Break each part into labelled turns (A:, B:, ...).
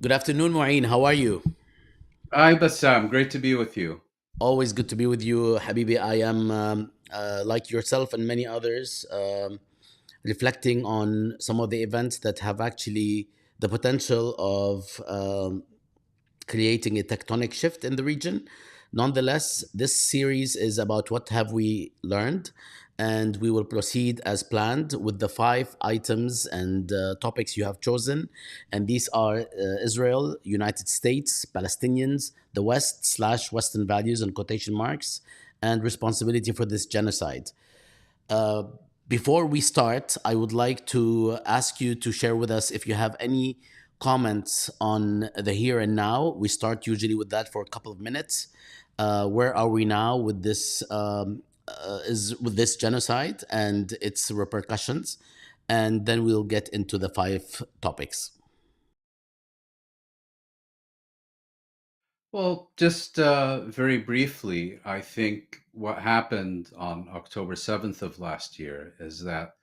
A: Good afternoon, Mouin. How are you?
B: Hi, Bassam. Great to be with you.
A: Always good to be with you, Habibi. I am, like yourself and many others, reflecting on some of the events that have actually the potential of creating a tectonic shift in the region. Nonetheless, this series is about what have we learned, and we will proceed as planned with the five items and topics you have chosen. And these are Israel, United States, Palestinians, the West slash Western values and quotation marks, and responsibility for this genocide. Uh, Before we start, I would like to ask you to share with us if you have any comments on the here and now. We start usually with that for a couple of minutes. Where are we now with this? Is with this genocide and its repercussions, and then we'll get into the five topics.
B: Well, just very briefly, I think what happened on October 7th of last year is that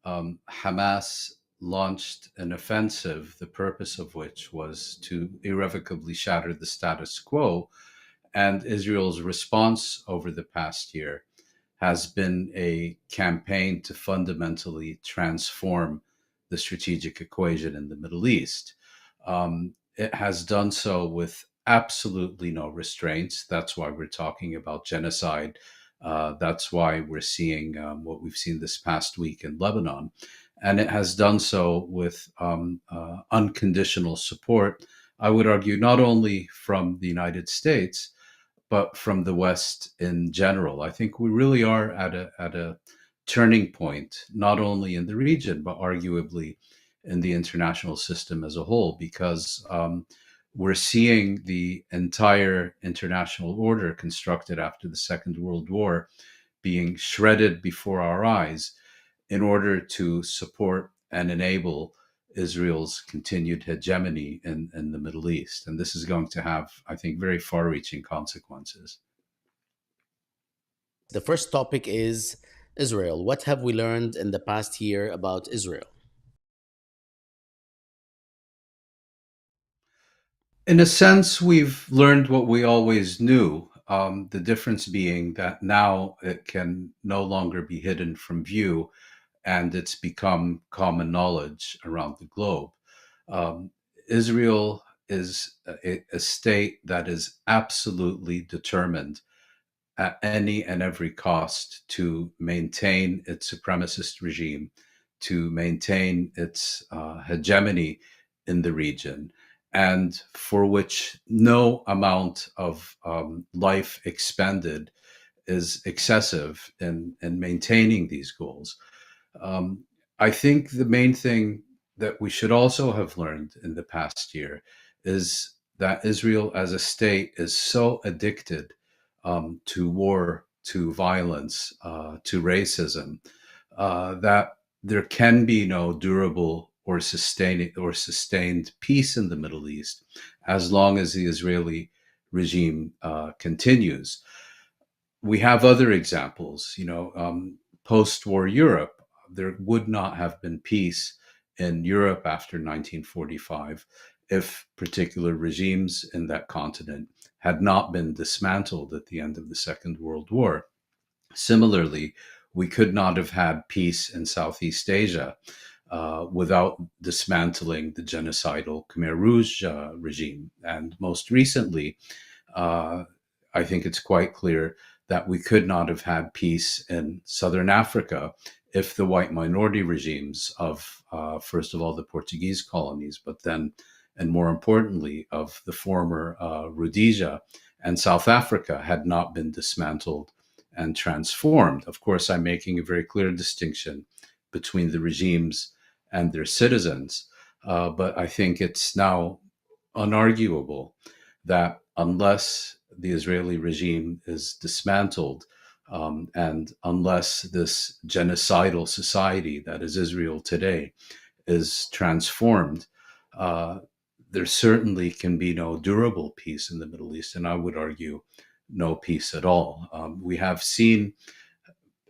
B: Hamas launched an offensive, the purpose of which was to irrevocably shatter the status quo. And Israel's response over the past year has been a campaign to fundamentally transform the strategic equation in the Middle East. It has done so with absolutely no restraints. That's why we're talking about genocide. That's why we're seeing what we've seen this past week in Lebanon. And it has done so with unconditional support, I would argue, not only from the United States, but from the West in general. I think we really are at a turning point, not only in the region, but arguably in the international system as a whole, because we're seeing the entire international order constructed after the Second World War being shredded before our eyes in order to support and enable Israel's continued hegemony in the Middle East. And this is going to have, I think, very far reaching consequences.
A: The first topic is Israel. What have we learned in the past year about Israel?
B: In a sense, we've learned what we always knew. The difference being that now it can no longer be hidden from view, and it's become common knowledge around the globe. Um, Israel is a state that is absolutely determined at any and every cost to maintain its supremacist regime, to maintain its hegemony in the region, and for which no amount of life expended is excessive in maintaining these goals. Um, I think the main thing that we should also have learned in the past year is that Israel as a state is so addicted to war, to violence, to racism, that there can be no durable or sustained peace in the Middle East as long as the Israeli regime continues. We have other examples. Post-war Europe, there would not have been peace in Europe after 1945 if particular regimes in that continent had not been dismantled at the end of the Second World War. Similarly, we could not have had peace in Southeast Asia without dismantling the genocidal Khmer Rouge regime. And most recently, uh, I think it's quite clear that we could not have had peace in Southern Africa if the white minority regimes of, first of all, the Portuguese colonies, but then, and more importantly, of the former Rhodesia and South Africa had not been dismantled and transformed. Of course, I'm making a very clear distinction between the regimes and their citizens, but I think it's now unarguable that unless the Israeli regime is dismantled, and unless this genocidal society that is Israel today is transformed, uh, there certainly can be no durable peace in the Middle East, and I would argue no peace at all. We have seen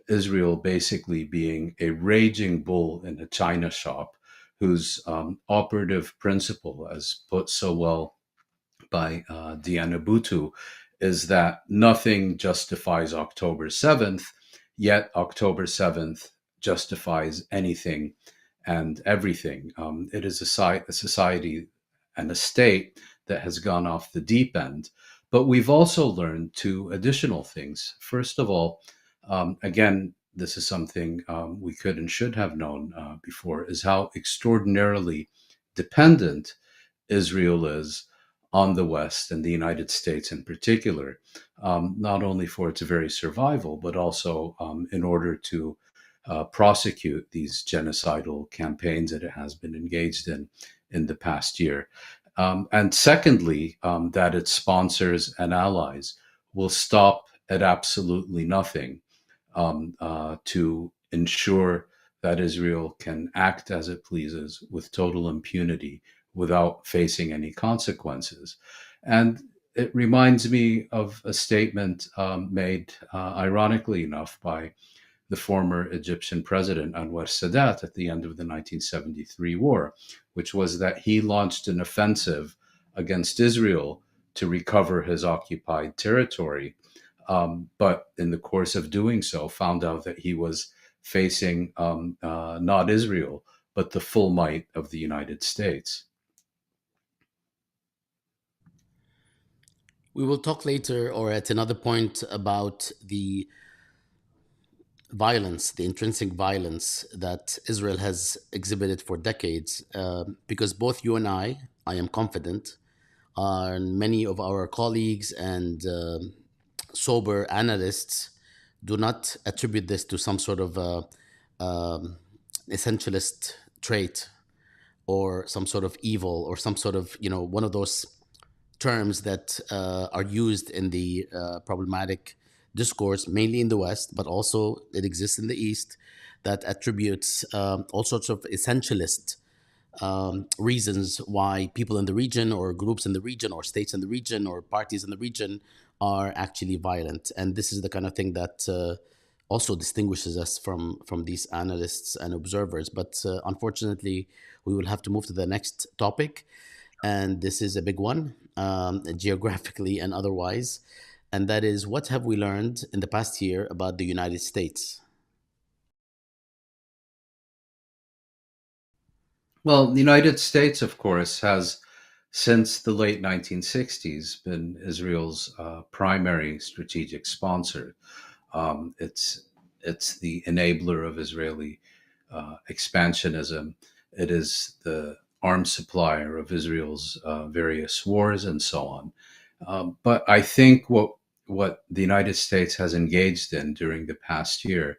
B: Israel basically being a raging bull in a china shop, whose operative principle, as put so well by Diana Boutou, is that nothing justifies October 7th, yet October 7th justifies anything and everything. It is a society and a state that has gone off the deep end. But we've also learned two additional things. First of all, again, this is something we could and should have known before, is how extraordinarily dependent Israel is on the West and the United States in particular, not only for its very survival, but also in order to prosecute these genocidal campaigns that it has been engaged in the past year. And secondly, that its sponsors and allies will stop at absolutely nothing to ensure that Israel can act as it pleases with total impunity without facing any consequences. And it reminds me of a statement made, ironically enough, by the former Egyptian president Anwar Sadat at the end of the 1973 war, which was that he launched an offensive against Israel to recover his occupied territory. But in the course of doing so, found out that he was facing not Israel, but the full might of the United States.
A: We will talk later or at another point about the violence, the intrinsic violence that Israel has exhibited for decades, because both you and I am confident, and many of our colleagues and sober analysts do not attribute this to some sort of essentialist trait or some sort of evil or some sort of, one of those terms that are used in the problematic discourse, mainly in the West, but also it exists in the East, that attributes all sorts of essentialist reasons why people in the region or groups in the region or states in the region or parties in the region are actually violent. And this is the kind of thing that also distinguishes us from these analysts and observers. But unfortunately, we will have to move to the next topic. And this is a big one, geographically and otherwise. And that is, what have we learned in the past year about the United States?
B: Well, the United States, of course, has since the late 1960s been Israel's primary strategic sponsor. It's the enabler of Israeli expansionism. It is the arms supplier of Israel's various wars and so on. But I think what the United States has engaged in during the past year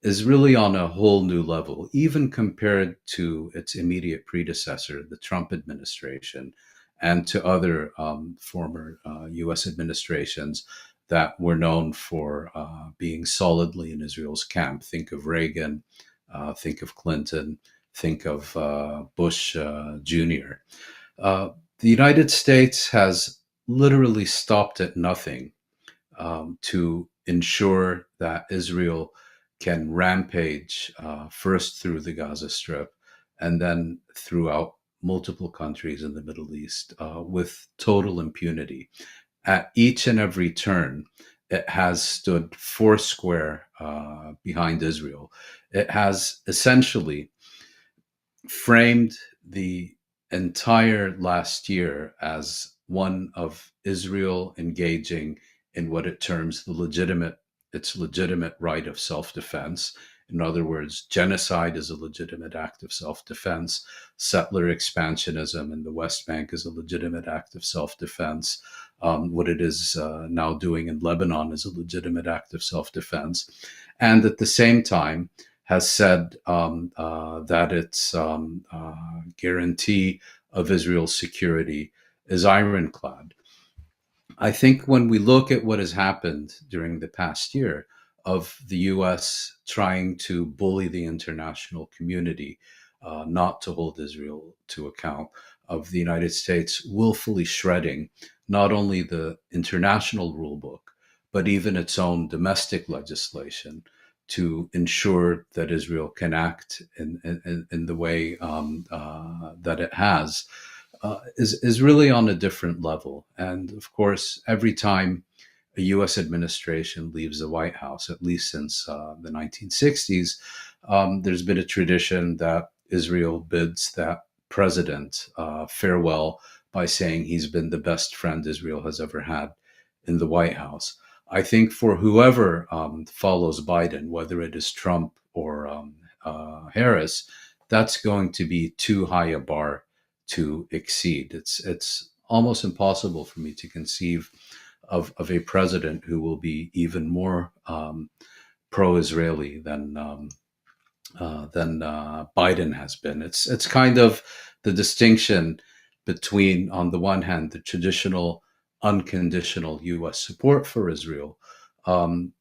B: is really on a whole new level, even compared to its immediate predecessor, the Trump administration, and to other former US administrations that were known for being solidly in Israel's camp. Think of Reagan, think of Clinton, think of Bush Jr. The United States has literally stopped at nothing to ensure that Israel can rampage first through the Gaza Strip and then throughout multiple countries in the Middle East with total impunity. At each and every turn, it has stood foursquare behind Israel. It has essentially framed the entire last year as one of Israel engaging in what it terms its legitimate right of self-defense. In other words, genocide is a legitimate act of self-defense. Settler expansionism in the West Bank is a legitimate act of self-defense. What it is now doing in Lebanon is a legitimate act of self-defense. And at the same time, has said that its guarantee of Israel's security is ironclad. I think when we look at what has happened during the past year of the US trying to bully the international community not to hold Israel to account, of the United States willfully shredding not only the international rule book, but even its own domestic legislation, to ensure that Israel can act in the way that it has is really on a different level. And of course, every time a U.S. administration leaves the White House, at least since the 1960s, there's been a tradition that Israel bids that president farewell by saying he's been the best friend Israel has ever had in the White House. I think for whoever follows Biden, whether it is Trump or Harris, that's going to be too high a bar to exceed. It's almost impossible for me to conceive of a president who will be even more pro-Israeli than Biden has been. It's kind of the distinction between, on the one hand, the traditional unconditional U.S. support for Israel, um,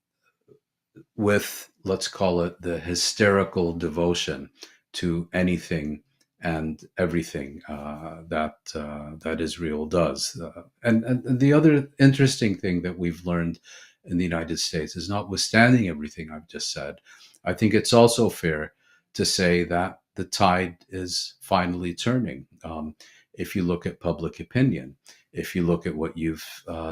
B: with, let's call it, the hysterical devotion to anything and everything that Israel does. And the other interesting thing that we've learned in the United States is, notwithstanding everything I've just said, I think it's also fair to say that the tide is finally turning. If you look at public opinion, if you look at what you've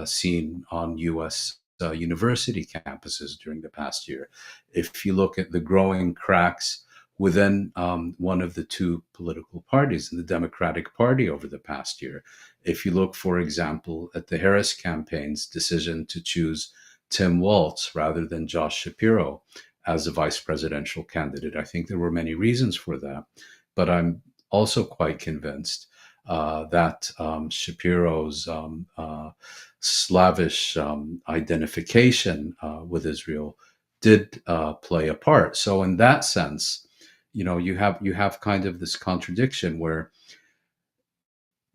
B: seen on U.S. University campuses during the past year, if you look at the growing cracks within one of the two political parties in the Democratic Party over the past year, if you look, for example, at the Harris campaign's decision to choose Tim Walz rather than Josh Shapiro as a vice presidential candidate, I think there were many reasons for that. But I'm also quite convinced that Shapiro's slavish identification with Israel did play a part. So in that sense, you have kind of this contradiction where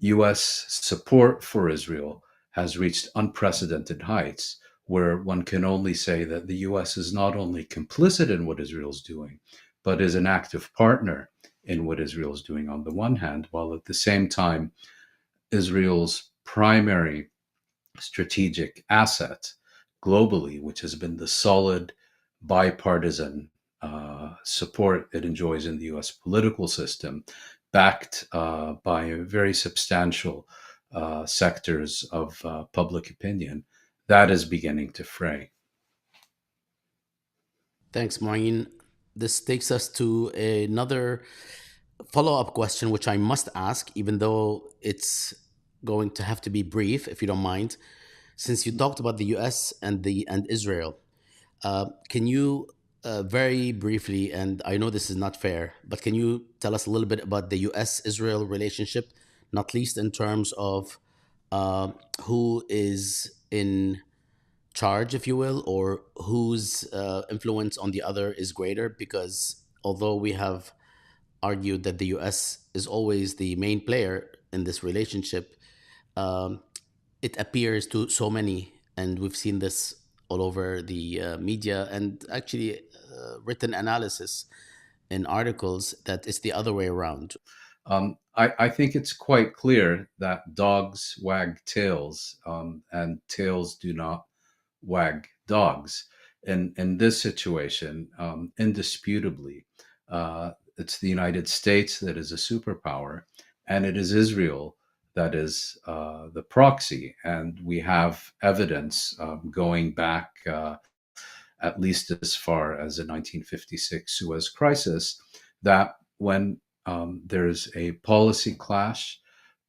B: U.S. support for Israel has reached unprecedented heights, where one can only say that the U.S. is not only complicit in what Israel's doing, but is an active partner in what Israel's doing on the one hand, while at the same time, Israel's primary strategic asset globally, which has been the solid bipartisan support it enjoys in the US political system, backed by very substantial sectors of public opinion, that is beginning to fray.
A: Thanks, Maureen. This takes us to another follow up question, which I must ask, even though it's going to have to be brief, if you don't mind. Since you talked about the U.S. and Israel, can you very briefly, and I know this is not fair, but can you tell us a little bit about the U.S. Israel relationship, not least in terms of who is in charge, if you will, or whose influence on the other is greater? Because although we have argued that the US is always the main player in this relationship, um, it appears to so many, and we've seen this all over the media and actually written analysis in articles, that it's the other way around.
B: I think it's quite clear that dogs wag tails, and tails do not wag dogs. In this situation, indisputably, it's the United States that is a superpower, and it is Israel that is the proxy. And we have evidence going back at least as far as the 1956 Suez Crisis, that when there's a policy clash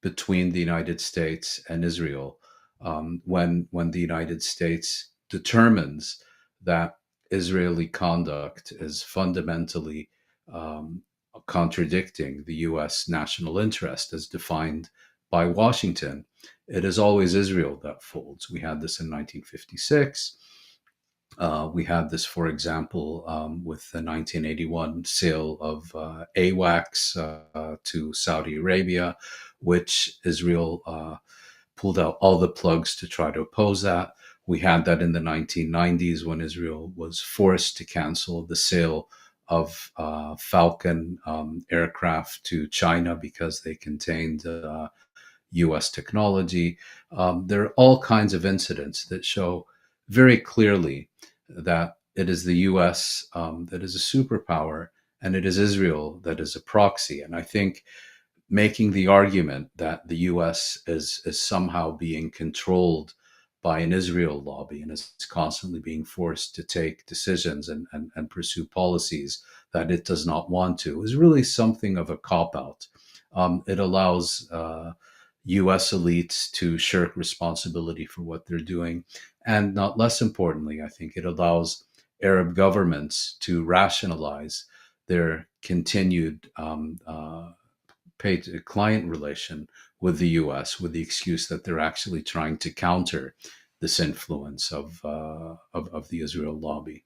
B: between the United States and Israel, when the United States determines that Israeli conduct is fundamentally um, contradicting the U.S. national interest as defined by Washington, it is always Israel that folds. We had this in 1956. We had this, for example, with the 1981 sale of AWACS to Saudi Arabia, which Israel pulled out all the plugs to try to oppose that. We had that in the 1990s when Israel was forced to cancel the sale of Falcon aircraft to China because they contained US technology. There are all kinds of incidents that show very clearly that it is the US that is a superpower, and it is Israel that is a proxy. And I think making the argument that the US is somehow being controlled by an Israel lobby and is constantly being forced to take decisions and pursue policies that it does not want to is really something of a cop out. It allows US elites to shirk responsibility for what they're doing. And not less importantly, I think it allows Arab governments to rationalize their continued paid client relation with the US with the excuse that they're actually trying to counter this influence of the Israel lobby.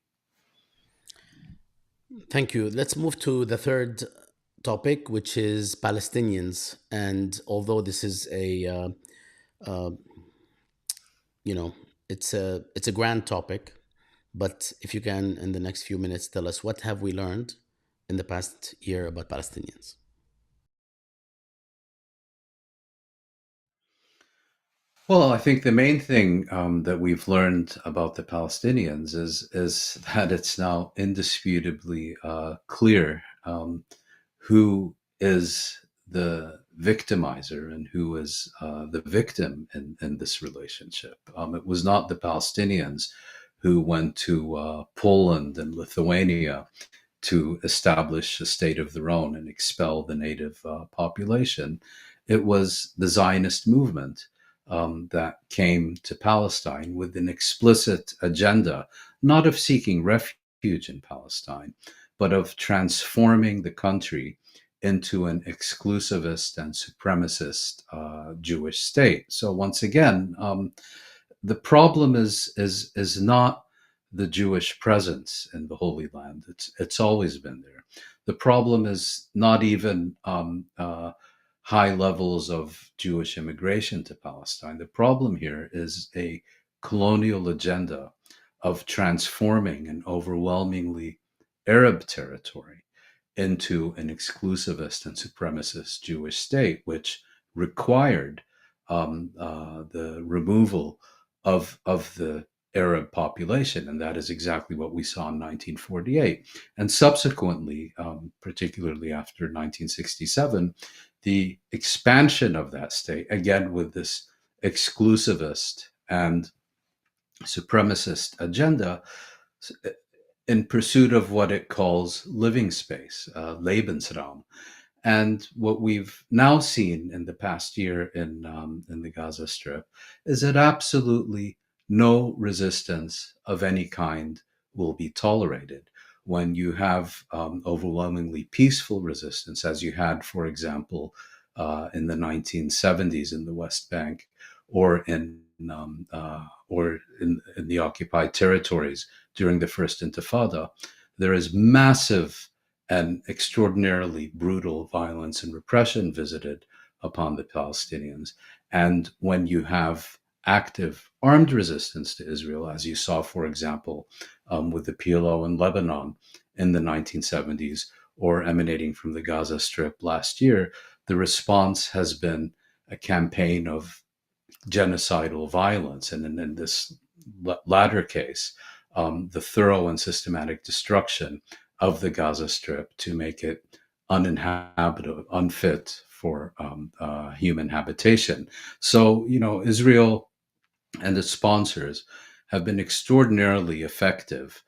A: Thank you. Let's move to the third topic, which is Palestinians. And although this is uh, you know, it's a grand topic, but if you can, in the next few minutes, tell us what have we learned in the past year about Palestinians.
B: Well, I think the main thing that we've learned about the Palestinians is that it's now indisputably clear who is the victimizer and who is the victim in this relationship. It was not the Palestinians who went to Poland and Lithuania to establish a state of their own and expel the native population. It was the Zionist movement that came to Palestine with an explicit agenda, not of seeking refuge in Palestine, but of transforming the country into an exclusivist and supremacist Jewish state. So once again, the problem is not the Jewish presence in the Holy Land. It's always been there. The problem is not even high levels of Jewish immigration to Palestine. The problem here is a colonial agenda of transforming an overwhelmingly Arab territory into an exclusivist and supremacist Jewish state, which required the removal of the Arab population, and that is exactly what we saw in 1948. And subsequently, particularly after 1967, the expansion of that state, again with this exclusivist and supremacist agenda, in pursuit of what it calls living space, Lebensraum. And what we've now seen in the past year in the Gaza Strip is that absolutely no resistance of any kind will be tolerated. When you have overwhelmingly peaceful resistance, as you had, for example, in the 1970s in the West Bank, or in the occupied territories during the First Intifada, there is massive and extraordinarily brutal violence and repression visited upon the Palestinians. And when you have active armed resistance to Israel, as you saw, for example, with the PLO in Lebanon in the 1970s, or emanating from the Gaza Strip last year, the response has been a campaign of genocidal violence. And in this latter case, the thorough and systematic destruction of the Gaza Strip to make it uninhabitable, unfit for human habitation. So, Israel and its sponsors have been extraordinarily effective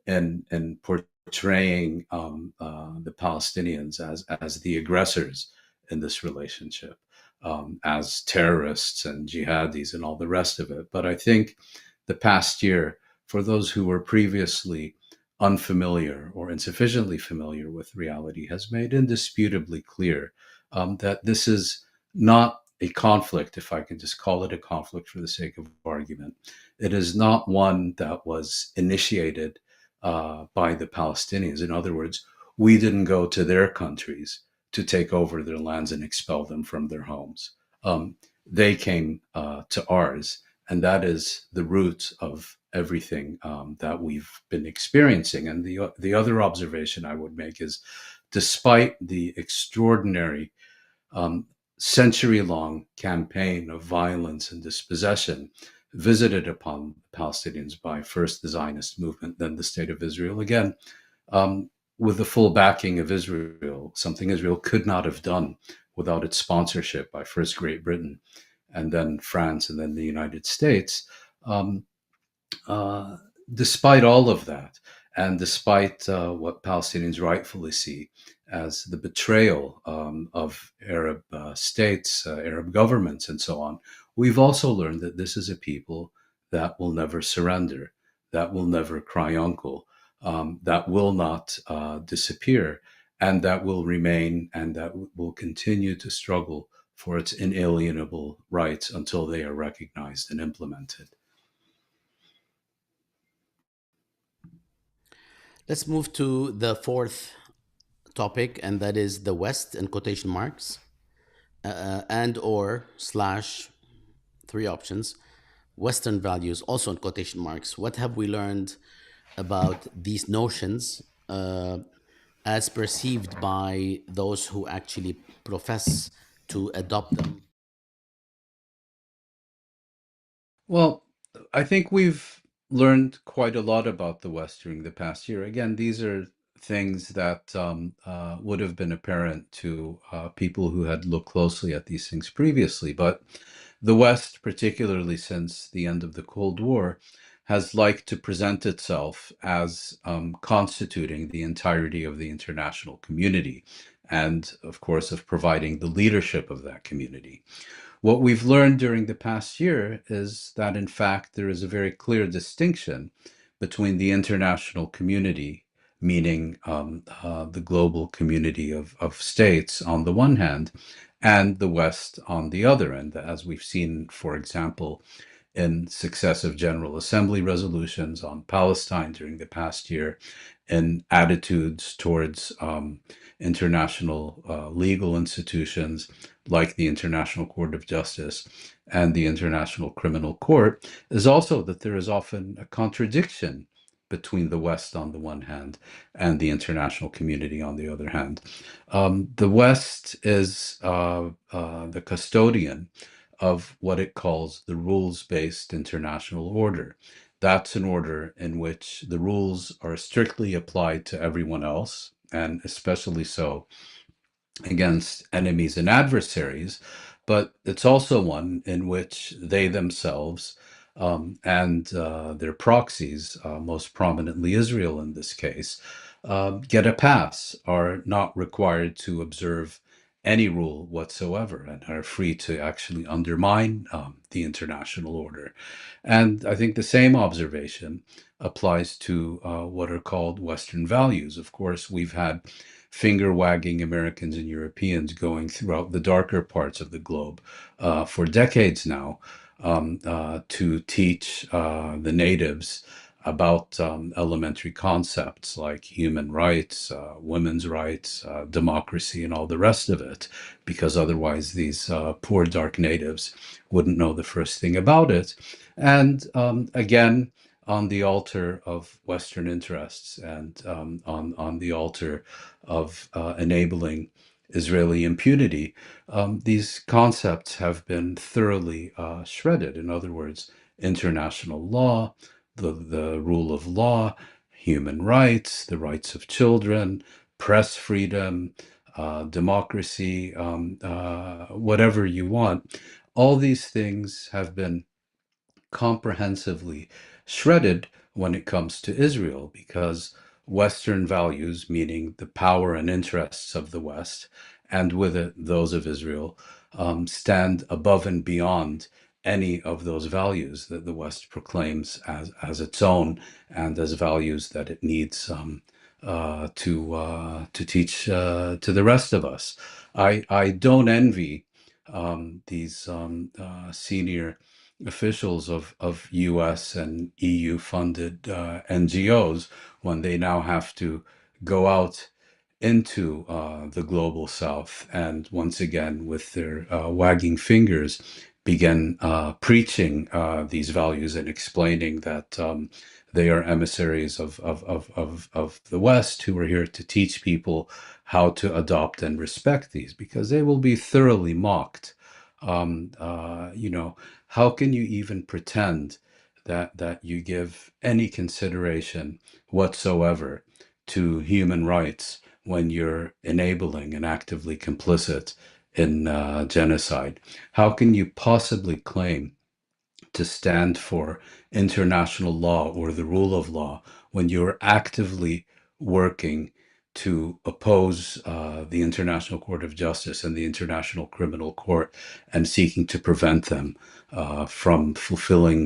B: in portraying the Palestinians as the aggressors in this relationship, as terrorists and jihadis and all the rest of it. But I think the past year, for those who were previously unfamiliar or insufficiently familiar with reality, has made indisputably clear that this is not a conflict, if I can just call it a conflict for the sake of argument. It is not one that was initiated by the Palestinians. In other words, we didn't go to their countries to take over their lands and expel them from their homes. They came to ours, and that is the root of everything that we've been experiencing. And the other observation I would make is, despite the extraordinary um, century-long campaign of violence and dispossession visited upon Palestinians by first the Zionist movement, then the State of Israel. Again, um, with the full backing of Israel, something Israel could not have done without its sponsorship by first Great Britain and then France and then the United States. Um, uh, Despite all of that, and despite what Palestinians rightfully see as the betrayal of Arab states, Arab governments, and so on, we've also learned that this is a people that will never surrender, that will never cry uncle, that will not disappear, and that will remain and that will continue to struggle for its inalienable rights until they are recognized and implemented.
A: Let's move to the fourth topic, and that is the West in quotation marks, and or slash three options, Western values, also in quotation marks. What have we learned about these notions as perceived by those who actually profess to adopt them?
B: Well, I think we've learned quite a lot about the West during the past year. Again, these are things that would have been apparent to people who had looked closely at these things previously. But the West, particularly since the end of the Cold War, has liked to present itself as constituting the entirety of the international community, and of course, of providing the leadership of that community. What we've learned during the past year is that, in fact, there is a very clear distinction between the international community, meaning the global community of states on the one hand, and the West on the other. And as we've seen, for example, in successive General Assembly resolutions on Palestine during the past year, and attitudes towards international legal institutions like the International Court of Justice and the International Criminal Court, is also that there is often a contradiction between the West on the one hand and the international community on the other hand. The West is the custodian of what it calls the rules-based international order. That's an order in which the rules are strictly applied to everyone else, and especially so against enemies and adversaries, but it's also one in which they themselves and their proxies, most prominently Israel in this case, get a pass, are not required to observe any rule whatsoever, and are free to actually undermine the international order. And I think the same observation applies to what are called Western values. Of course, we've had finger wagging Americans and Europeans going throughout the darker parts of the globe for decades now to teach the natives about elementary concepts like human rights, women's rights, democracy, and all the rest of it, because otherwise these poor dark natives wouldn't know the first thing about it. And again, on the altar of Western interests and on the altar of enabling Israeli impunity, these concepts have been thoroughly shredded. In other words, international law, the rule of law, human rights, the rights of children, press freedom, democracy, whatever you want. All these things have been comprehensively shredded when it comes to Israel, because Western values, meaning the power and interests of the West, and with it those of Israel, stand above and beyond any of those values that the West proclaims as its own and as values that it needs to teach to the rest of us. I don't envy these senior officials of US and EU funded NGOs when they now have to go out into the global south and once again with their wagging fingers begin preaching these values and explaining that they are emissaries of the West who are here to teach people how to adopt and respect these, because they will be thoroughly mocked. You know, how can you even pretend that you give any consideration whatsoever to human rights when you're enabling and actively complicit in genocide? How can you possibly claim to stand for international law or the rule of law when you're actively working to oppose the International Court of Justice and the International Criminal Court and seeking to prevent them from fulfilling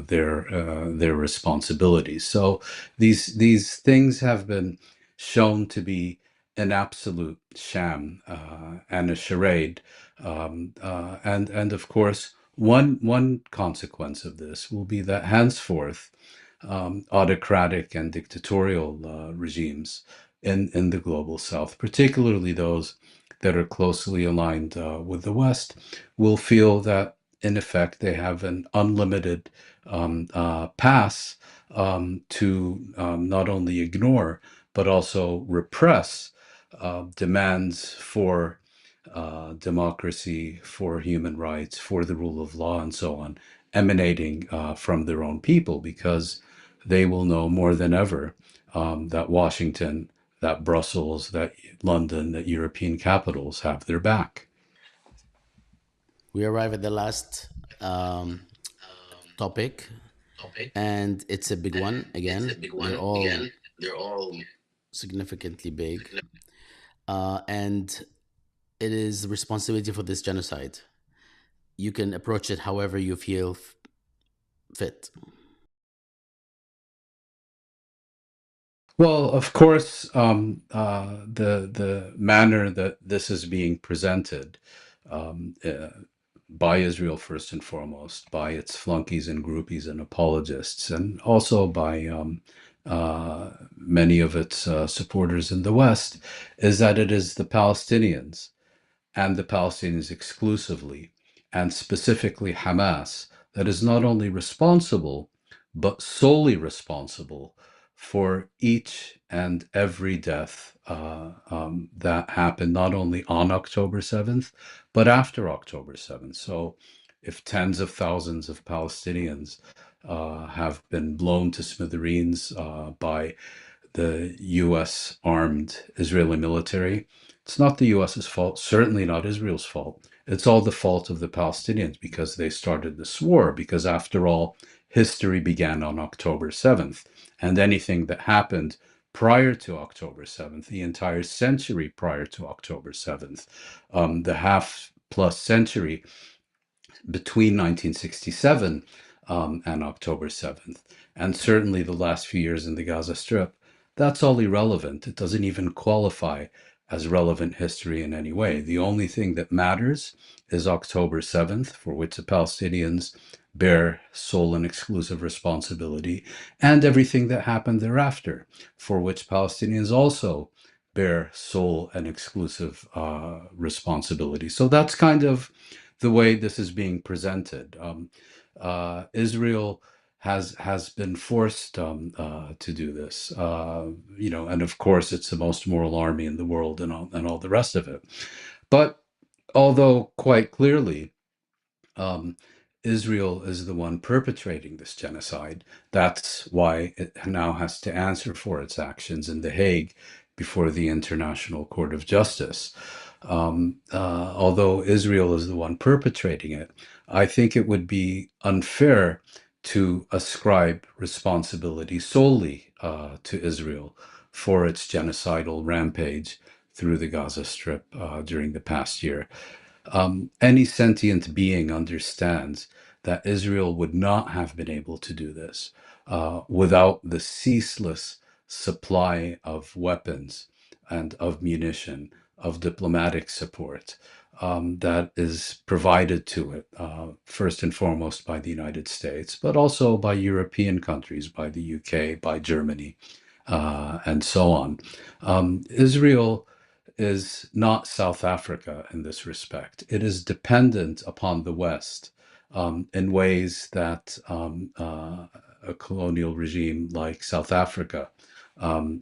B: their responsibilities? So these things have been shown to be an absolute sham and a charade, and of course one consequence of this will be that henceforth, autocratic and dictatorial regimes in the global south, particularly those that are closely aligned with the West, will feel that in effect they have an unlimited pass to not only ignore but also repress demands for democracy, for human rights, for the rule of law, and so on, emanating from their own people, because they will know more than ever that Washington, that Brussels, that London, that European capitals have their back.
A: We arrive at the last um, topic, and it's a big one. Again, they're all significantly big, and it is responsibility for this genocide. You can approach it however you feel fit.
B: Well, of course, the manner that this is being presented um, uh, by Israel first and foremost, by its flunkies and groupies and apologists, and also by many of its supporters in the West, is that it is the Palestinians and the Palestinians exclusively, and specifically Hamas, that is not only responsible, but solely responsible for each and every death that happened not only on October 7th, but after October 7th. So if tens of thousands of Palestinians have been blown to smithereens by the US armed Israeli military, it's not the US's fault, certainly not Israel's fault. It's all the fault of the Palestinians because they started this war. Because after all, history began on October 7th. And anything that happened prior to October 7th, the entire century prior to October 7th, the half plus century between 1967 and October 7th, and certainly the last few years in the Gaza Strip, that's all irrelevant. It doesn't even qualify as relevant history in any way. The only thing that matters is October 7th, for which the Palestinians bear sole and exclusive responsibility, and everything that happened thereafter, for which Palestinians also bear sole and exclusive responsibility. So that's kind of the way this is being presented. Israel has been forced to do this, and of course it's the most moral army in the world, and all the rest of it. But although quite clearly um, Israel is the one perpetrating this genocide. That's why it now has to answer for its actions in The Hague before the International Court of Justice. Although Israel is the one perpetrating it, I think it would be unfair to ascribe responsibility solely to Israel for its genocidal rampage through the Gaza Strip during the past year. Any sentient being understands that Israel would not have been able to do this without the ceaseless supply of weapons and of munition, of diplomatic support that is provided to it, first and foremost by the United States, but also by European countries, by the UK, by Germany, and so on. Israel is not South Africa in this respect. It is dependent upon the West in ways that a colonial regime like South Africa um,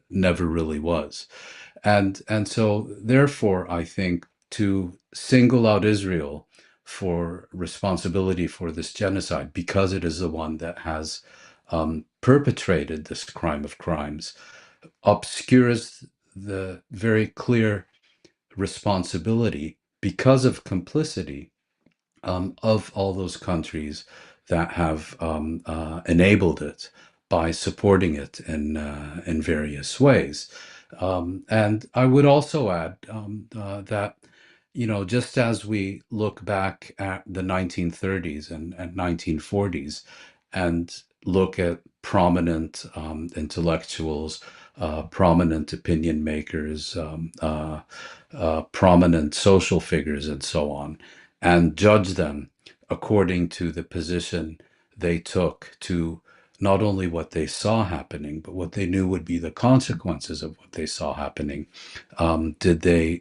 B: never really was. And so, therefore, I think to single out Israel for responsibility for this genocide, because it is the one that has perpetrated this crime of crimes, obscures the very clear responsibility because of complicity of all those countries that have enabled it by supporting it in various ways. And I would also add that, you know, just as we look back at the 1930s and 1940s and look at prominent intellectuals, prominent opinion makers, prominent social figures, and so on, and judge them according to the position they took to not only what they saw happening, but what they knew would be the consequences of what they saw happening. Did they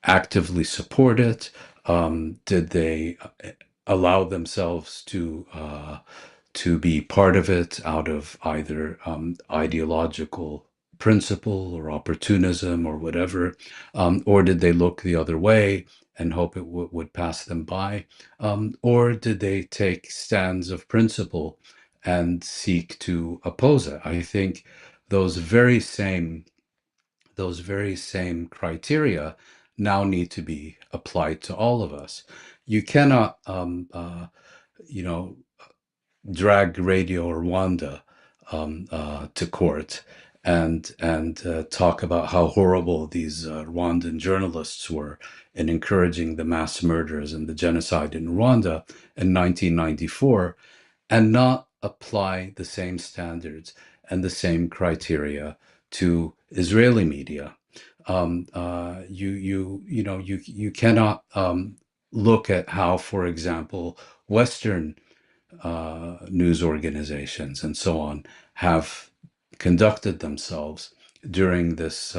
B: actively support it? Did they allow themselves to be part of it out of either ideological principle or opportunism or whatever, or did they look the other way and hope it would pass them by, or did they take stands of principle and seek to oppose it? I think those very same those very same criteria now need to be applied to all of us. You cannot, you know, drag Radio Rwanda to court and talk about how horrible these Rwandan journalists were in encouraging the mass murders and the genocide in Rwanda in 1994, and not apply the same standards and the same criteria to Israeli media. You cannot look at how, for example, Western news organizations and so on have conducted themselves during this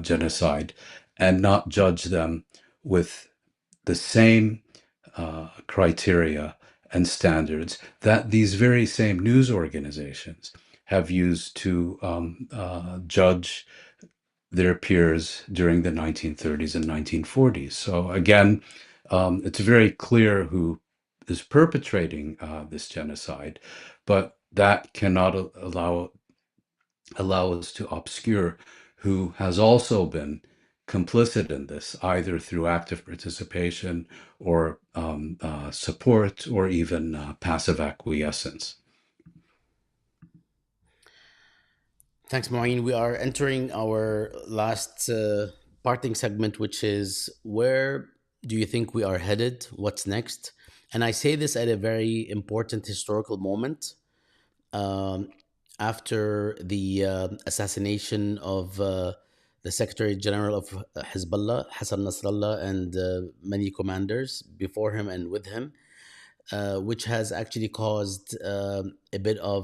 B: genocide, and not judge them with the same criteria and standards that these very same news organizations have used to judge their peers during the 1930s and 1940s. So again, it's very clear who is perpetrating this genocide, but that cannot allow us to obscure who has also been complicit in this, either through active participation or support, or even passive acquiescence.
A: Thanks, Maureen. We are entering our last parting segment, which is where do you think we are headed? What's next? And I say this at a very important historical moment. Um, After the assassination of the Secretary General of Hezbollah, Hassan Nasrallah, and many commanders before him and with him, which has actually caused a bit of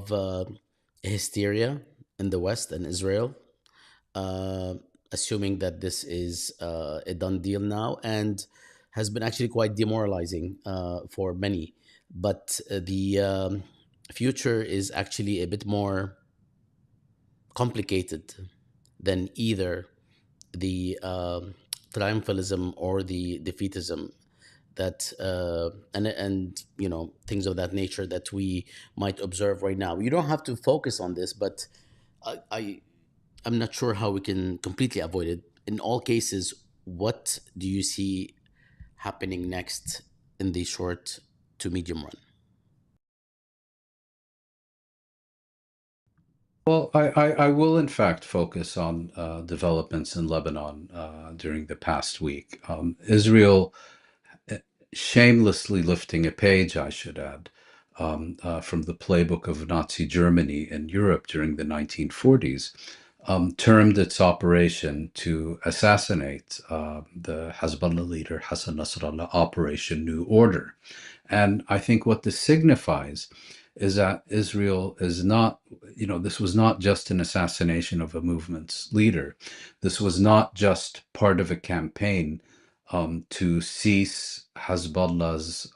A: hysteria in the West and Israel, uh, assuming that this is a done deal now, and has been actually quite demoralizing for many. But the future is actually a bit more complicated than either the triumphalism or the defeatism that and you know, things of that nature that we might observe right now. You don't have to focus on this, but I I'm not sure how we can completely avoid it. In all cases, what do you see happening next in the short to medium run?
B: Well, I will in fact focus on developments in Lebanon during the past week. Israel shamelessly lifting a page, I should add, from the playbook of Nazi Germany in Europe during the 1940s, termed its operation to assassinate the Hezbollah leader Hassan Nasrallah, Operation New Order. And I think what this signifies is that Israel is not, you know, this was not just an assassination of a movement's leader. This was not just part of a campaign to cease Hezbollah's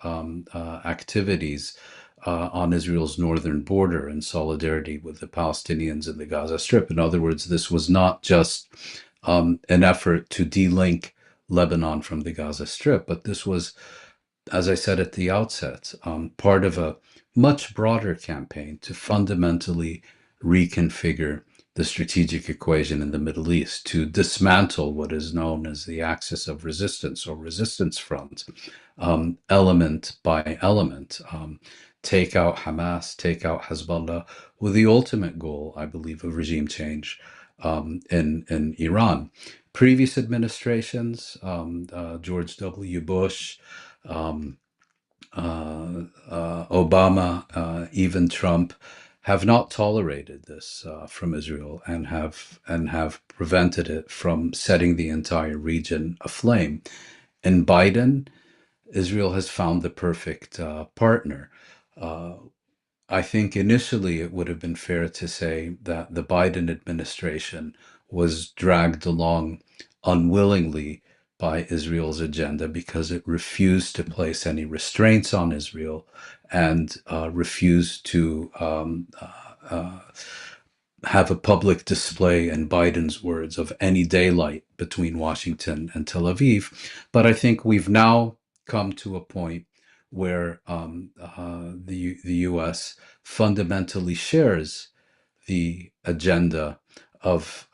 B: activities on Israel's northern border in solidarity with the Palestinians in the Gaza Strip. In other words, this was not just an effort to de-link Lebanon from the Gaza Strip. But this was, as I said at the outset, part of a much broader campaign to fundamentally reconfigure the strategic equation in the Middle East, to dismantle what is known as the axis of resistance or resistance front, element by element, take out Hamas, take out Hezbollah, with the ultimate goal, I believe, of regime change in Iran. Previous administrations, George W. Bush, um, Obama, even Trump, have not tolerated this from Israel and have prevented it from setting the entire region aflame. In Biden, Israel has found the perfect partner. Uh, I think initially it would have been fair to say that the Biden administration was dragged along unwillingly by Israel's agenda because it refused to place any restraints on Israel and refused to have a public display, in Biden's words, of any daylight between Washington and Tel Aviv. But I think we've now come to a point where the U.S. fundamentally shares the agenda of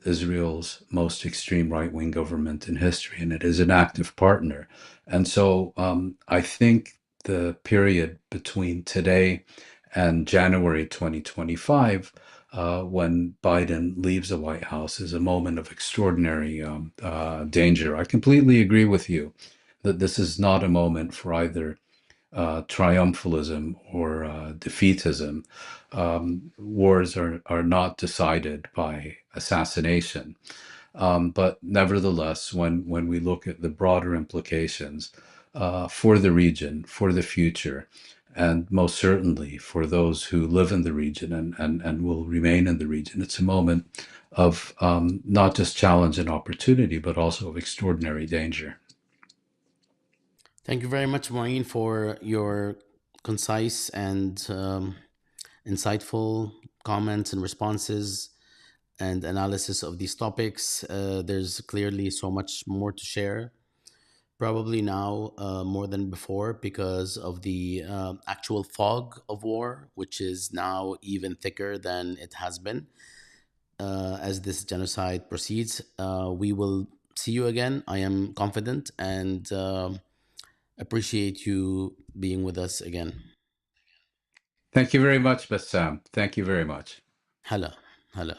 B: Israel's most extreme right wing government in history, and it is an active partner. And so I think the period between today and January 2025, when Biden leaves the White House, is a moment of extraordinary danger. I completely agree with you that this is not a moment for either triumphalism or defeatism. Wars are not decided by assassination. But nevertheless, when we look at the broader implications for the region, for the future, and most certainly for those who live in the region and will remain in the region, it's a moment of not just challenge and opportunity, but also of extraordinary danger.
A: Thank you very much, Maureen, for your concise and insightful comments and responses and analysis of these topics. There's clearly so much more to share, probably now more than before, because of the actual fog of war, which is now even thicker than it has been as this genocide proceeds. We will see you again. I am confident and appreciate you being with us again.
B: Thank you very much, Bassam. Thank you very much.
A: Hala, hala.